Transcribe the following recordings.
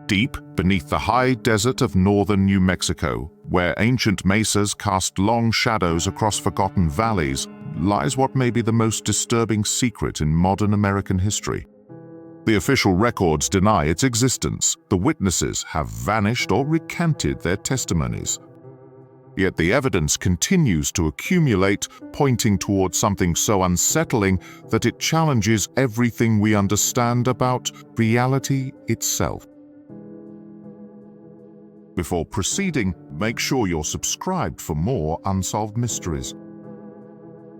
Deep beneath the high desert of northern New Mexico, where ancient mesas cast long shadows across forgotten valleys, lies what may be the most disturbing secret in modern American history. The official records deny its existence. The witnesses have vanished or recanted their testimonies. Yet the evidence continues to accumulate, pointing towards something so unsettling that it challenges everything we understand about reality itself. Before proceeding, make sure you're subscribed for more unsolved mysteries.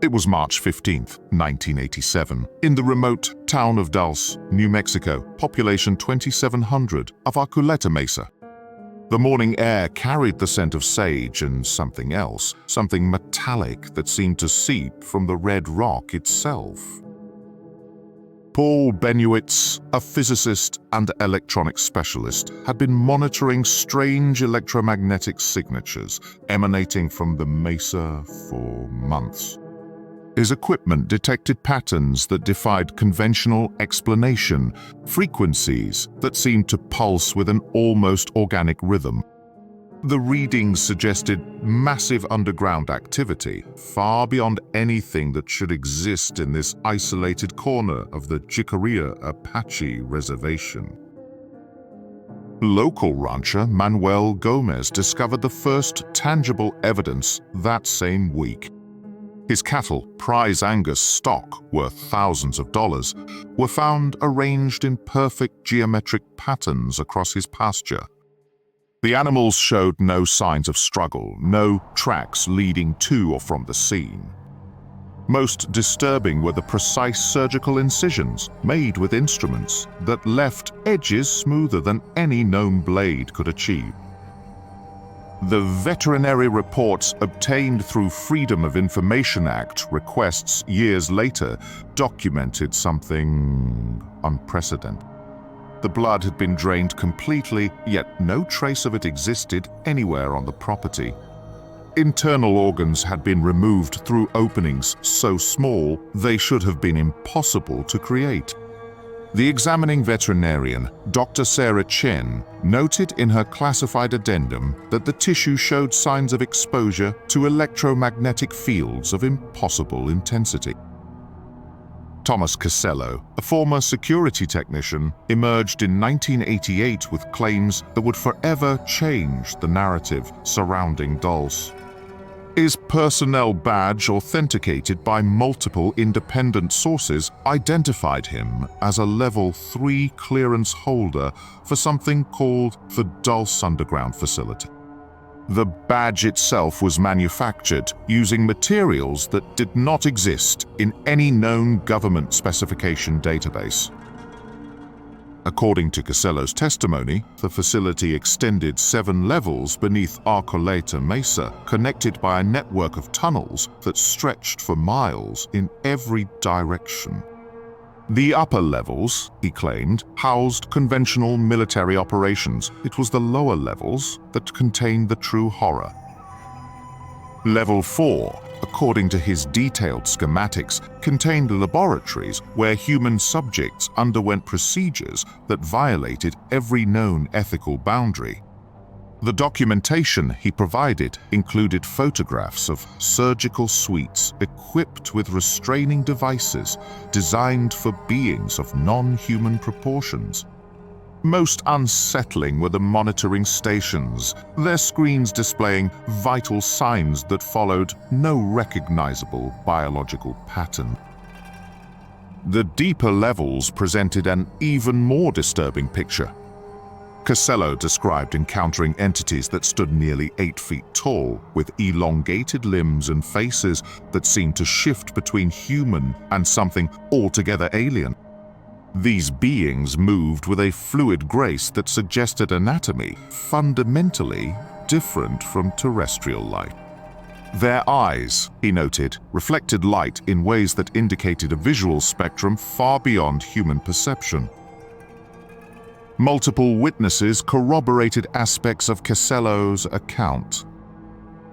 It was March 15th, 1987, in the remote town of Dulce, New Mexico, population 2,700 of Archuleta Mesa. The morning air carried the scent of sage and something else, something metallic that seemed to seep from the red rock itself. Paul Bennewitz, a physicist and electronics specialist, had been monitoring strange electromagnetic signatures emanating from the mesa for months. His equipment detected patterns that defied conventional explanation, frequencies that seemed to pulse with an almost organic rhythm. The readings suggested massive underground activity, far beyond anything that should exist in this isolated corner of the Jicarilla Apache Reservation. Local rancher Manuel Gomez discovered the first tangible evidence that same week. His cattle, prize Angus stock worth thousands of dollars, were found arranged in perfect geometric patterns across his pasture. The animals showed no signs of struggle, no tracks leading to or from the scene. Most disturbing were the precise surgical incisions made with instruments that left edges smoother than any known blade could achieve. The veterinary reports obtained through Freedom of Information Act requests years later documented something unprecedented. The blood had been drained completely, yet no trace of it existed anywhere on the property. Internal organs had been removed through openings so small they should have been impossible to create. The examining veterinarian, Dr. Sarah Chen, noted in her classified addendum that the tissue showed signs of exposure to electromagnetic fields of impossible intensity. Thomas Casello, a former security technician, emerged in 1988 with claims that would forever change the narrative surrounding Dulce. His personnel badge, authenticated by multiple independent sources, identified him as a Level 3 clearance holder for something called the Dulce Underground Facility. The badge itself was manufactured using materials that did not exist in any known government specification database. According to Casello's testimony, the facility extended 7 levels beneath Archuleta Mesa, connected by a network of tunnels that stretched for miles in every direction. The upper levels, he claimed, housed conventional military operations. It was the lower levels that contained the true horror. Level 4, according to his detailed schematics, contained laboratories where human subjects underwent procedures that violated every known ethical boundary. The documentation he provided included photographs of surgical suites equipped with restraining devices designed for beings of non-human proportions. Most unsettling were the monitoring stations, their screens displaying vital signs that followed no recognizable biological pattern. The deeper levels presented an even more disturbing picture. Casello described encountering entities that stood nearly 8 feet tall, with elongated limbs and faces that seemed to shift between human and something altogether alien. These beings moved with a fluid grace that suggested anatomy fundamentally different from terrestrial life. Their eyes, he noted, reflected light in ways that indicated a visual spectrum far beyond human perception. Multiple witnesses corroborated aspects of Casello's account.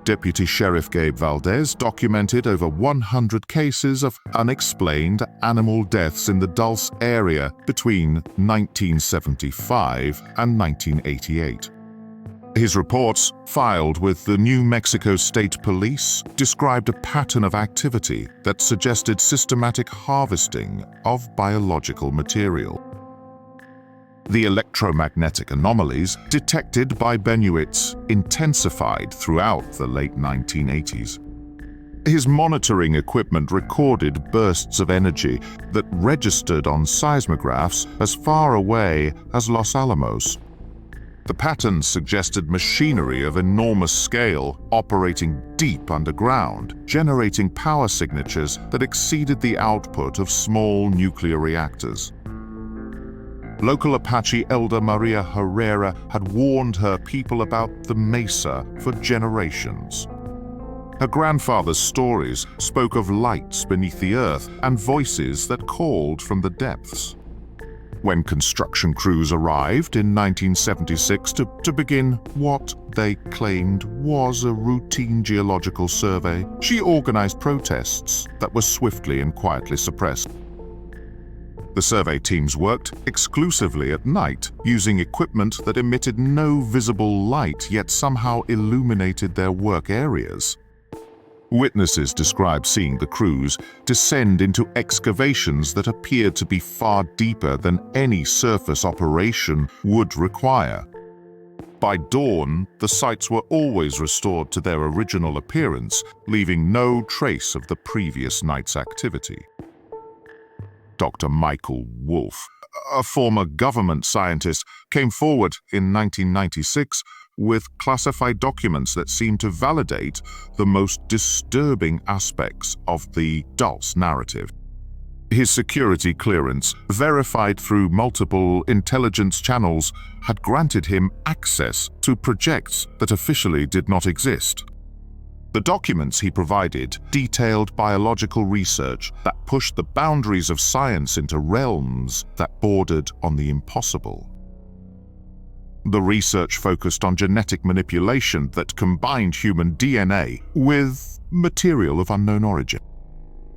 Deputy Sheriff Gabe Valdez documented over 100 cases of unexplained animal deaths in the Dulce area between 1975 and 1988. His reports, filed with the New Mexico State Police, described a pattern of activity that suggested systematic harvesting of biological material. The electromagnetic anomalies detected by Benoit intensified throughout the late 1980s. His monitoring equipment recorded bursts of energy that registered on seismographs as far away as Los Alamos. The patterns suggested machinery of enormous scale operating deep underground, generating power signatures that exceeded the output of small nuclear reactors. Local Apache elder Maria Herrera had warned her people about the Mesa for generations. Her grandfather's stories spoke of lights beneath the earth and voices that called from the depths. When construction crews arrived in 1976 to begin what they claimed was a routine geological survey, she organized protests that were swiftly and quietly suppressed. The survey teams worked exclusively at night, using equipment that emitted no visible light yet somehow illuminated their work areas. Witnesses described seeing the crews descend into excavations that appeared to be far deeper than any surface operation would require. By dawn, the sites were always restored to their original appearance, leaving no trace of the previous night's activity. Dr. Michael Wolff, a former government scientist, came forward in 1996 with classified documents that seemed to validate the most disturbing aspects of the Dulce narrative. His security clearance, verified through multiple intelligence channels, had granted him access to projects that officially did not exist. The documents he provided detailed biological research that pushed the boundaries of science into realms that bordered on the impossible. The research focused on genetic manipulation that combined human DNA with material of unknown origin.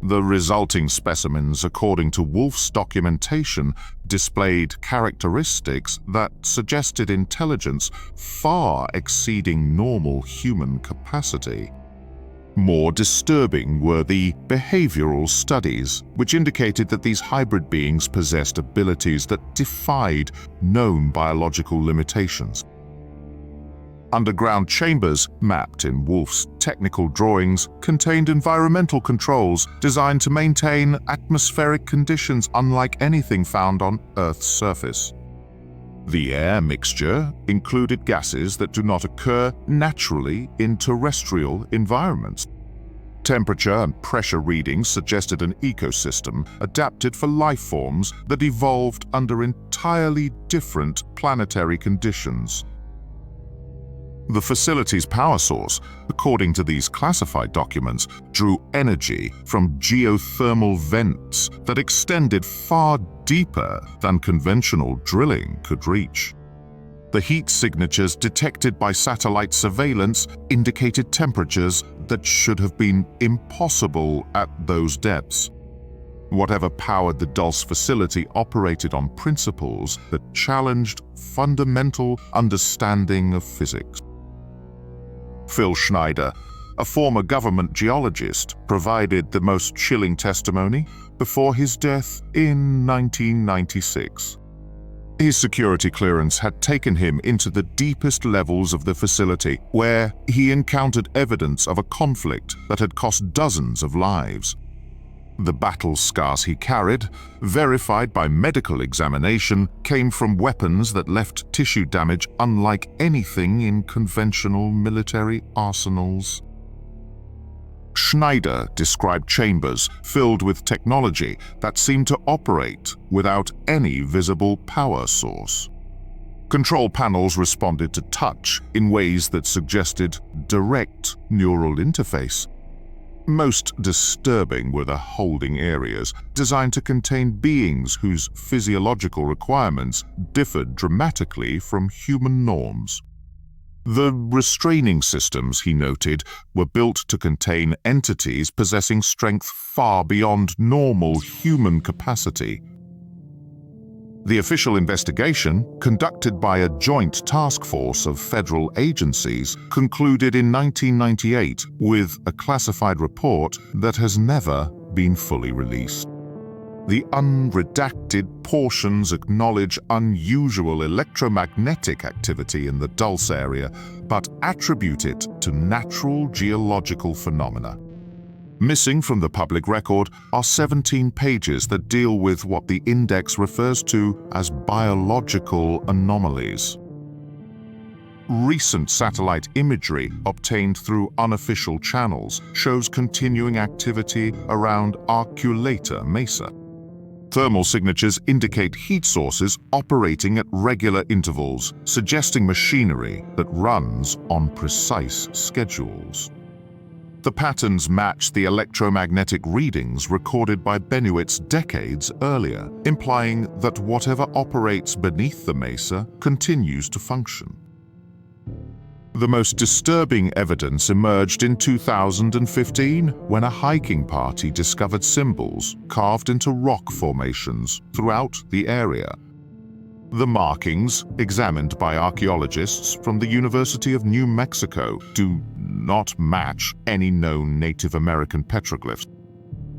The resulting specimens, according to Wolff's documentation, displayed characteristics that suggested intelligence far exceeding normal human capacity. More disturbing were the behavioral studies, which indicated that these hybrid beings possessed abilities that defied known biological limitations. Underground chambers, mapped in Wolff's technical drawings, contained environmental controls designed to maintain atmospheric conditions unlike anything found on Earth's surface. The air mixture included gases that do not occur naturally in terrestrial environments. Temperature and pressure readings suggested an ecosystem adapted for life forms that evolved under entirely different planetary conditions. The facility's power source, according to these classified documents, drew energy from geothermal vents that extended far deeper than conventional drilling could reach. The heat signatures detected by satellite surveillance indicated temperatures that should have been impossible at those depths. Whatever powered the Dulce facility operated on principles that challenged fundamental understanding of physics. Phil Schneider, a former government geologist, provided the most chilling testimony before his death in 1996. His security clearance had taken him into the deepest levels of the facility, where he encountered evidence of a conflict that had cost dozens of lives. The battle scars he carried, verified by medical examination, came from weapons that left tissue damage unlike anything in conventional military arsenals. Schneider described chambers filled with technology that seemed to operate without any visible power source. Control panels responded to touch in ways that suggested direct neural interface. Most disturbing were the holding areas, designed to contain beings whose physiological requirements differed dramatically from human norms. The restraining systems, he noted, were built to contain entities possessing strength far beyond normal human capacity. The official investigation, conducted by a joint task force of federal agencies, concluded in 1998 with a classified report that has never been fully released. The unredacted portions acknowledge unusual electromagnetic activity in the Dulce area, but attribute it to natural geological phenomena. Missing from the public record are 17 pages that deal with what the index refers to as biological anomalies. Recent satellite imagery obtained through unofficial channels shows continuing activity around Archuleta Mesa. Thermal signatures indicate heat sources operating at regular intervals, suggesting machinery that runs on precise schedules. The patterns match the electromagnetic readings recorded by Benuits decades earlier, implying that whatever operates beneath the mesa continues to function. The most disturbing evidence emerged in 2015 when a hiking party discovered symbols carved into rock formations throughout the area. The markings, examined by archaeologists from the University of New Mexico, do not match any known Native American petroglyphs.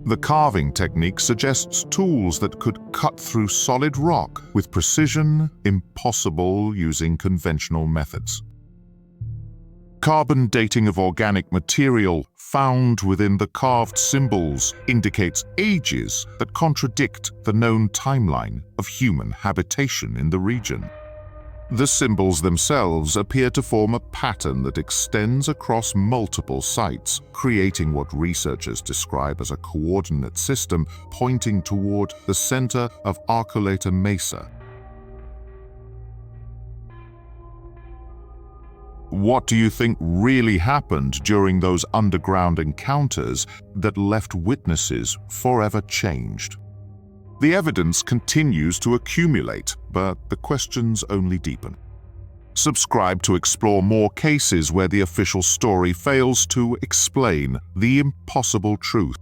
The carving technique suggests tools that could cut through solid rock with precision impossible using conventional methods. Carbon dating of organic material found within the carved symbols indicates ages that contradict the known timeline of human habitation in the region. The symbols themselves appear to form a pattern that extends across multiple sites, creating what researchers describe as a coordinate system pointing toward the center of Archuleta Mesa. What do you think really happened during those underground encounters that left witnesses forever changed? The evidence continues to accumulate, but the questions only deepen. Subscribe to explore more cases where the official story fails to explain the impossible truth.